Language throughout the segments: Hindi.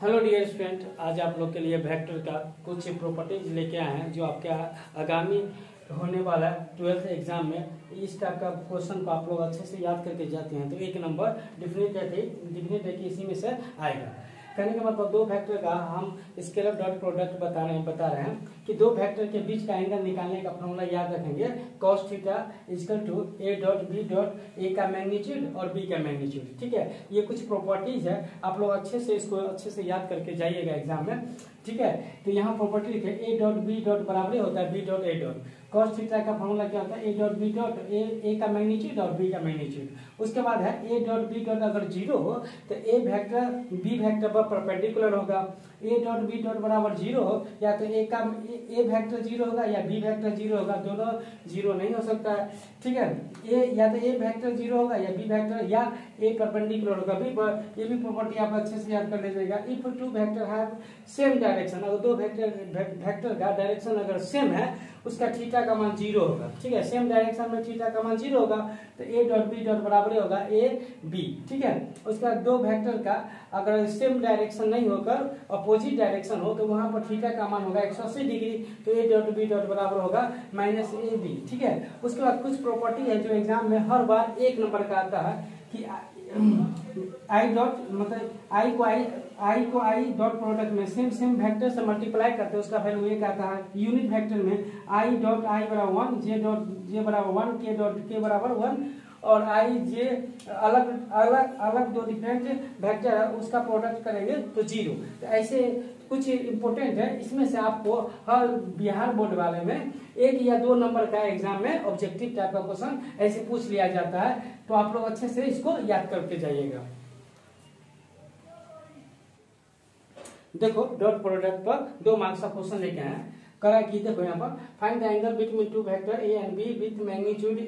हेलो डियर स्टूडेंट, आज आप लोग के लिए वेक्टर का कुछ प्रॉपर्टीज लेके आए हैं जो आपके आगामी होने वाला 12th एग्जाम में इस टाइप का क्वेश्चन को आप लोग अच्छे से याद करके जाते हैं तो एक नंबर डिफिनेट है कि इसी में से आएगा। कहने का मतलब दो वेक्टर का हम स्केलर डॉट प्रोडक्ट बता रहे हैं कि दो वेक्टर के बीच का एंगल निकालने का फॉर्मूला याद रखेंगे। cos theta equal to a dot b dot a का मैग्नीट्यूड और b का मैग्नीट्यूड। ठीक है, ये कुछ प्रॉपर्टीज है, आप लोग इसको अच्छे से याद करके जाइएगा एग्जाम में। ठीक है, तो यहाँ प्रॉपर्टी लिखे a डॉट b डॉट बराबर होता है b dot a dot. cos theta का फॉर्मूला क्या होता है a dot b dot a का मैग्नीट्यूड और b का मैग्नीट्यूड। उसके बाद है a डॉट b डॉट अगर जीरो हो तो a वेक्टर b वेक्टर पर परपेंडिकुलर होगा। a डॉट b डॉट बराबर जीरो हो या तो a वेक्टर जीरो होगा या b वेक्टर जीरो होगा, दोनों जीरो नहीं हो सकता है। ठीक है, या तो a वेक्टर जीरो होगा या b वेक्टर या a परपेंडिकुलर होगा b पर। ये भी प्रॉपर्टी आप अच्छे से याद कर लीजिएगा। If two vector have same direction, अगर दो वेक्टर का डायरेक्शन अगर सेम है उसका थीटा का मान जीरो होगा। ठीक है, सेम डायरेक्शन में थीटा का मान जीरो होगा तो a डॉट b डॉट बराबर होगा a b। ठीक है, उसका दो वेक्टर का अगर सेम डायरेक्शन नहीं होकर अपोजिट डायरेक्शन हो तो वहां पर थीटा का मान होगा 180 डिग्री, तो a डॉट b डॉट बराबर होगा माइनस ए बी। ठीक है, उसके बाद कुछ प्रॉपर्टी है जो एग्जाम में हर बार एक नंबर का आता है कि आई डॉट मतलब आई को आई डॉट प्रोडक्ट में सेम वेक्टर से मल्टीप्लाई करते हैं, उसका वैल्यू एक आता है। यूनिट वेक्टर में आई डॉट आई बराबर 1, जे डॉट जे बराबर 1, के डॉट के बराबर 1 और आई जे अलग दो डिफरेंट वेक्टर है उसका प्रोडक्ट करेंगे तो जीरो। तो ऐसे कुछ इंपॉर्टेंट है, इसमें से आपको हर बिहार बोर्ड वाले में एक या दो नंबर का एग्जाम में ऑब्जेक्टिव टाइप का क्वेश्चन ऐसे पूछ लिया जाता है, तो आप लोग अच्छे से इसको याद करके जाइएगा। देखो डॉट प्रोडक्ट पर 2 मार्क्स का क्वेश्चन लेके आए करा कि देखो यहाँ पर find the angle between two vector a and b with magnitude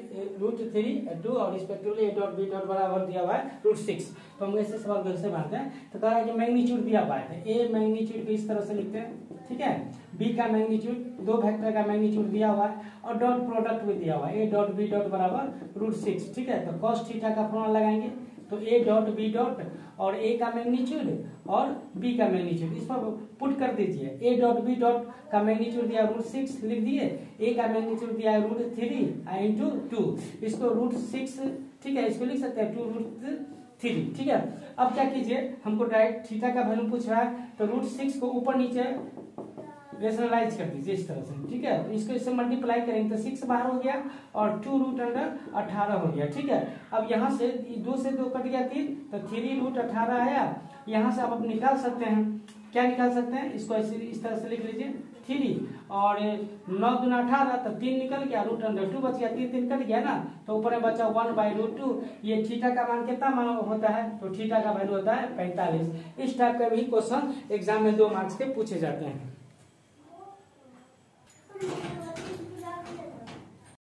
√3 2 और respectively a dot b dot बराबर दिया हुआ है √6। तो हम ऐसे सवाल कैसे बनाते हैं, तो कह रहा है कि मैग्नीट्यूड दिया हुआ है, a मैग्नीट्यूड को इस तरह से लिखते हैं। ठीक है, b का मैग्नीट्यूड दो वेक्टर का मैग्नीट्यूड दिया हुआ है और डॉट प्रोडक्ट भी दिया हुआ है a डॉट b डॉट बराबर √6। ठीक है, तो cos थीटा का फॉर्मूला लगाएंगे तो a डॉट b डॉट और a का मैग्नीट्यूड और b का मैग्नीट्यूड इस पर पुट कर दीजिए। a डॉट b डॉट का मैग्नीट्यूड दिया √6 लिख दिए, a का मैग्नीट्यूड दिया है √3 इंटू 2, इसको √6। ठीक है, इसको लिख सकते हैं 2√3। ठीक है, अब क्या कीजिए, हमको डायरेक्ट थीटा का वैल्यू पूछ रहा है तो √6 को ऊपर नीचे रेशनलाइज कर दीजिए इस तरह से। ठीक है, तो इसको इससे मल्टीप्लाई करेंगे तो 6 बाहर हो गया और 2√18 हो गया। ठीक है, अब यहाँ से 2 से 2 कट गया 3 तो 3√18 आया। यहाँ से आप निकाल सकते हैं, क्या निकाल सकते हैं, इसको इस तरह से लिख लीजिए 3 और 9 दूना 18 तो 3 निकल गया, √2 बच गया, 3 कट गया ना, तो ऊपर में बचा 1/√2। ये थीटा का मान कितना मान होता है, तो थीटा का वैल्यू होता है 45। इस टाइप का भी क्वेश्चन एग्जाम में 2 मार्क्स के पूछे जाते हैं।